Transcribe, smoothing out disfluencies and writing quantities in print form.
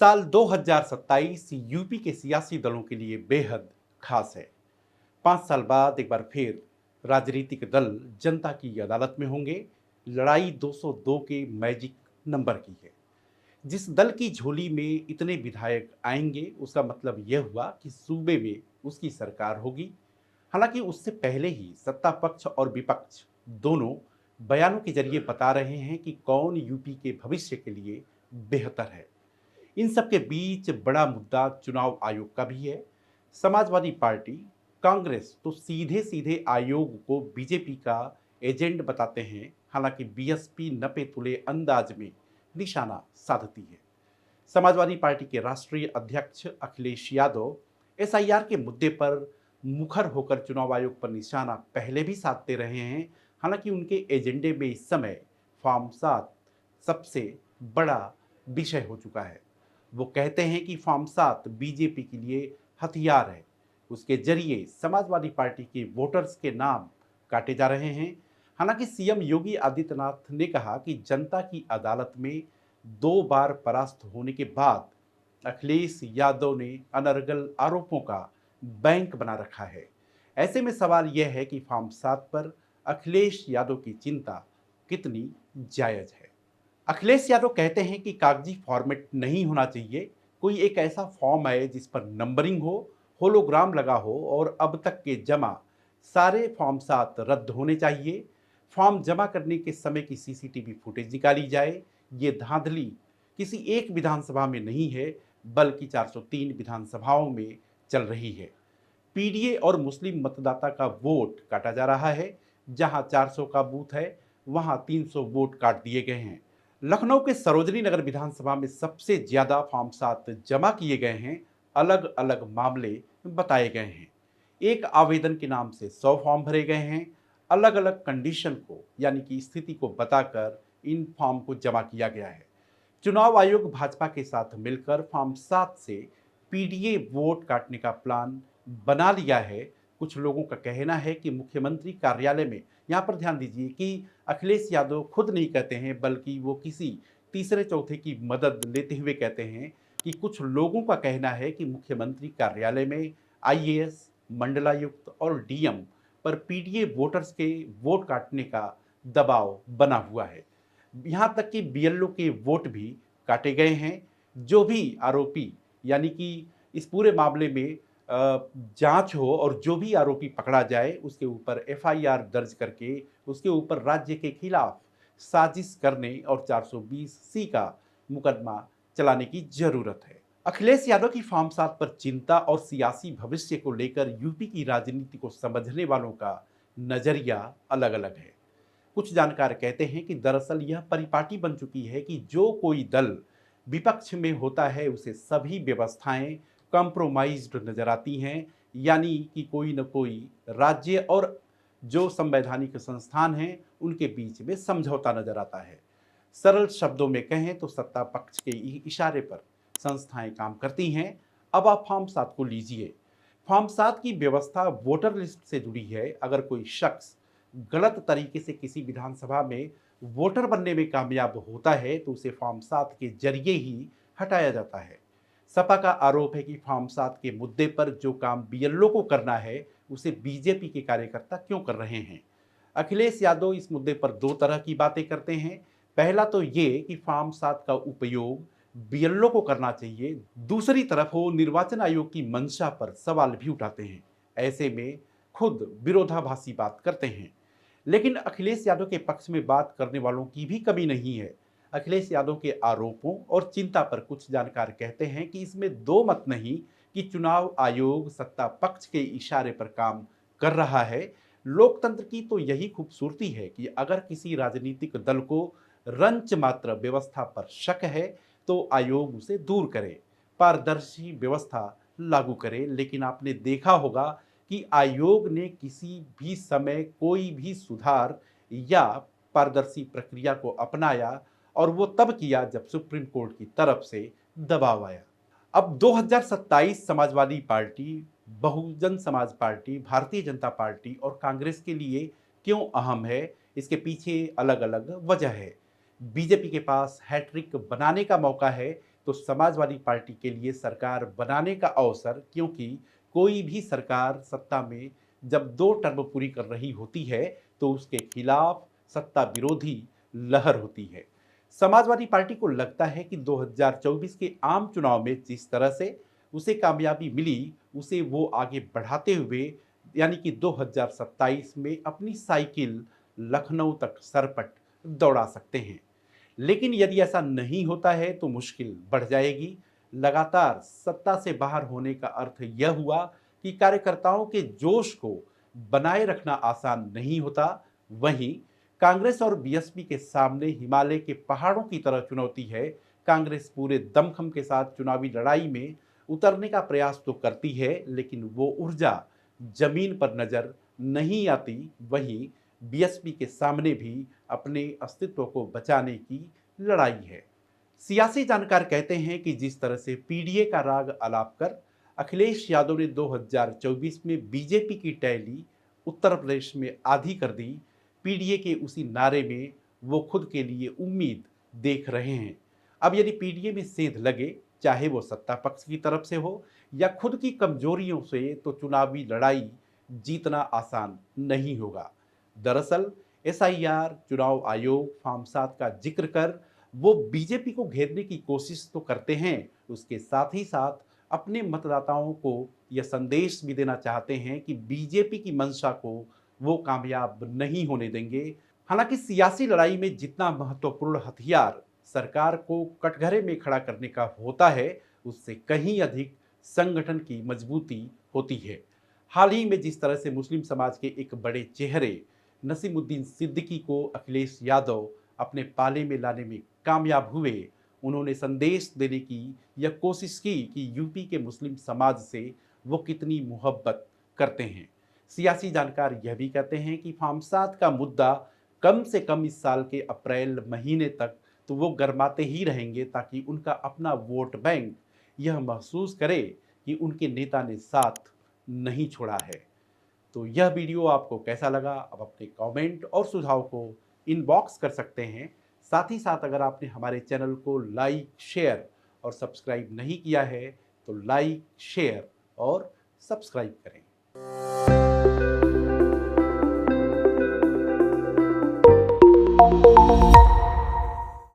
साल 2027 यूपी के सियासी दलों के लिए बेहद खास है। 5 साल बाद एक बार फिर राजनीतिक दल जनता की अदालत में होंगे। लड़ाई 202 के मैजिक नंबर की है। जिस दल की झोली में इतने विधायक आएंगे, उसका मतलब यह हुआ कि सूबे में उसकी सरकार होगी। हालांकि उससे पहले ही सत्ता पक्ष और विपक्ष दोनों बयानों के जरिए बता रहे हैं कि कौन यूपी के भविष्य के लिए बेहतर है। इन सब के बीच बड़ा मुद्दा चुनाव आयोग का भी है। समाजवादी पार्टी, कांग्रेस तो सीधे सीधे आयोग को बीजेपी का एजेंट बताते हैं। हालांकि बीएसपी नपे तुले अंदाज में निशाना साधती है। समाजवादी पार्टी के राष्ट्रीय अध्यक्ष अखिलेश यादव एसआईआर के मुद्दे पर मुखर होकर चुनाव आयोग पर निशाना पहले भी साधते रहे हैं। हालांकि उनके एजेंडे में इस समय फॉर्म 7 सबसे बड़ा विषय हो चुका है। वो कहते हैं कि फॉर्म 7 बीजेपी के लिए हथियार है। उसके जरिए समाजवादी पार्टी के वोटर्स के नाम काटे जा रहे हैं। हालांकि सीएम योगी आदित्यनाथ ने कहा कि जनता की अदालत में 2 बार परास्त होने के बाद अखिलेश यादव ने अनर्गल आरोपों का बैंक बना रखा है। ऐसे में सवाल यह है कि फॉर्म 7 पर अखिलेश यादव की चिंता कितनी जायज है। अखिलेश यादव कहते हैं कि कागजी फॉर्मेट नहीं होना चाहिए। कोई एक ऐसा फॉर्म है जिस पर नंबरिंग हो, होलोग्राम लगा हो और अब तक के जमा सारे फॉर्म 7 रद्द होने चाहिए। फॉर्म जमा करने के समय की सीसीटीवी फुटेज निकाली जाए। ये धांधली किसी एक विधानसभा में नहीं है, बल्कि 403 विधानसभाओं में चल रही है। पीडीए और मुस्लिम मतदाता का वोट काटा जा रहा है। जहां 400 का बूथ है, वहां 300 वोट काट दिए गए हैं। लखनऊ के सरोजनी नगर विधानसभा में सबसे ज्यादा फॉर्म 7 जमा किए गए हैं। अलग अलग मामले बताए गए हैं। एक आवेदन के नाम से 100 फॉर्म भरे गए हैं। अलग अलग कंडीशन को यानी कि स्थिति को बताकर इन फॉर्म को जमा किया गया है। चुनाव आयोग भाजपा के साथ मिलकर फॉर्म 7 से पीडीए वोट काटने का प्लान बना लिया है। कुछ लोगों का कहना है कि मुख्यमंत्री कार्यालय में, यहाँ पर ध्यान दीजिए कि अखिलेश यादव खुद नहीं कहते हैं, बल्कि वो किसी तीसरे चौथे की मदद लेते हुए कहते हैं कि कुछ लोगों का कहना है कि मुख्यमंत्री कार्यालय में आईएएस, मंडलायुक्त और डीएम पर पीडीए वोटर्स के वोट काटने का दबाव बना हुआ है। यहाँ तक कि बीएलओ के वोट भी काटे गए हैं। जो भी आरोपी, यानी कि इस पूरे मामले में जांच हो और जो भी आरोपी पकड़ा जाए उसके ऊपर एफआईआर दर्ज करके उसके ऊपर राज्य के खिलाफ साजिश करने और 420 सी का मुकदमा चलाने की जरूरत है। अखिलेश यादव की फॉर्म 7 पर चिंता और सियासी भविष्य को लेकर यूपी की राजनीति को समझने वालों का नजरिया अलग अलग है। कुछ जानकार कहते हैं कि दरअसल यह परिपाटी बन चुकी है कि जो कोई दल विपक्ष में होता है उसे सभी व्यवस्थाएं कॉम्प्रोमाइज्ड नजर आती हैं। यानी कि कोई न कोई राज्य और जो संवैधानिक संस्थान हैं उनके बीच में समझौता नजर आता है। सरल शब्दों में कहें तो सत्ता पक्ष के इशारे पर संस्थाएं काम करती हैं। अब आप फॉर्म 7 को लीजिए। फॉर्म 7 की व्यवस्था वोटर लिस्ट से जुड़ी है। अगर कोई शख्स गलत तरीके से किसी विधानसभा में वोटर बनने में कामयाब होता है तो उसे फॉर्म 7 के जरिए ही हटाया जाता है। सपा का आरोप है कि फॉर्म 7 के मुद्दे पर जो काम बीएलओ को करना है उसे बीजेपी के कार्यकर्ता क्यों कर रहे हैं। अखिलेश यादव इस मुद्दे पर 2 तरह की बातें करते हैं। पहला तो ये कि फॉर्म 7 का उपयोग बीएलओ को करना चाहिए। दूसरी तरफ वो निर्वाचन आयोग की मंशा पर सवाल भी उठाते हैं। ऐसे में खुद विरोधाभासी बात करते हैं। लेकिन अखिलेश यादव के पक्ष में बात करने वालों की भी कमी नहीं है। अखिलेश यादव के आरोपों और चिंता पर कुछ जानकार कहते हैं कि इसमें दो मत नहीं कि चुनाव आयोग सत्ता पक्ष के इशारे पर काम कर रहा है। लोकतंत्र की तो यही खूबसूरती है कि अगर किसी राजनीतिक दल को रंच मात्र व्यवस्था पर शक है तो आयोग उसे दूर करे, पारदर्शी व्यवस्था लागू करे। लेकिन आपने देखा होगा कि आयोग ने किसी भी समय कोई भी सुधार या पारदर्शी प्रक्रिया को अपनाया और वो तब किया जब सुप्रीम कोर्ट की तरफ से दबाव आया। अब 2027 Samajwadi party, Bahujan Samaj party, Bharatiya Janata party और कांग्रेस के लिए क्यों अहम है, इसके पीछे अलग अलग वजह है। बीजेपी के पास हैट्रिक बनाने का मौका है। तो समाजवादी पार्टी के लिए सरकार बनाने का अवसर, क्योंकि कोई भी सरकार सत्ता में जब 2 टर्म पूरी कर रही होती है तो उसके खिलाफ सत्ता विरोधी लहर होती है। समाजवादी पार्टी को लगता है कि 2024 के आम चुनाव में जिस तरह से उसे कामयाबी मिली, उसे वो आगे बढ़ाते हुए यानी कि 2027 में अपनी साइकिल लखनऊ तक सरपट दौड़ा सकते हैं। लेकिन यदि ऐसा नहीं होता है तो मुश्किल बढ़ जाएगी। लगातार सत्ता से बाहर होने का अर्थ यह हुआ कि कार्यकर्ताओं के जोश को बनाए रखना आसान नहीं होता। वहीं कांग्रेस और बीएसपी के सामने हिमालय के पहाड़ों की तरह चुनौती है। कांग्रेस पूरे दमखम के साथ चुनावी लड़ाई में उतरने का प्रयास तो करती है, लेकिन वो ऊर्जा जमीन पर नजर नहीं आती। वहीं बीएसपी के सामने भी अपने अस्तित्व को बचाने की लड़ाई है। सियासी जानकार कहते हैं कि जिस तरह से पीडीए का राग अलाप कर अखिलेश यादव ने 2024 में बीजेपी की टैली उत्तर प्रदेश में आधी कर दी, पीडीए के उसी नारे में वो खुद के लिए उम्मीद देख रहे हैं। अब यदि पीडीए में सेंध लगे, चाहे वो सत्ता पक्ष की तरफ से हो या खुद की कमजोरियों से, तो चुनावी लड़ाई जीतना आसान नहीं होगा। दरअसल एसआईआर, चुनाव आयोग, फॉर्म 7 का जिक्र कर वो बीजेपी को घेरने की कोशिश तो करते हैं, उसके साथ ही साथ अपने मतदाताओं को यह संदेश भी देना चाहते हैं कि बीजेपी की मंशा को वो कामयाब नहीं होने देंगे। हालांकि सियासी लड़ाई में जितना महत्वपूर्ण हथियार सरकार को कटघरे में खड़ा करने का होता है, उससे कहीं अधिक संगठन की मजबूती होती है। हाल ही में जिस तरह से मुस्लिम समाज के एक बड़े चेहरे नसीमुद्दीन सिद्दीकी को अखिलेश यादव अपने पाले में लाने में कामयाब हुए, उन्होंने संदेश देने की यह कोशिश की कि यूपी के मुस्लिम समाज से वो कितनी मोहब्बत करते हैं। सियासी जानकार यह भी कहते हैं कि फॉर्म 7 का मुद्दा कम से कम इस साल के अप्रैल महीने तक तो वो गरमाते ही रहेंगे, ताकि उनका अपना वोट बैंक यह महसूस करे कि उनके नेता ने साथ नहीं छोड़ा है। तो यह वीडियो आपको कैसा लगा? आप अपने कमेंट और सुझाव को इनबॉक्स कर सकते हैं। साथ ही साथ अगर आपने हमारे चैनल को लाइक, शेयर और सब्सक्राइब नहीं किया है तो लाइक, शेयर और सब्सक्राइब करें।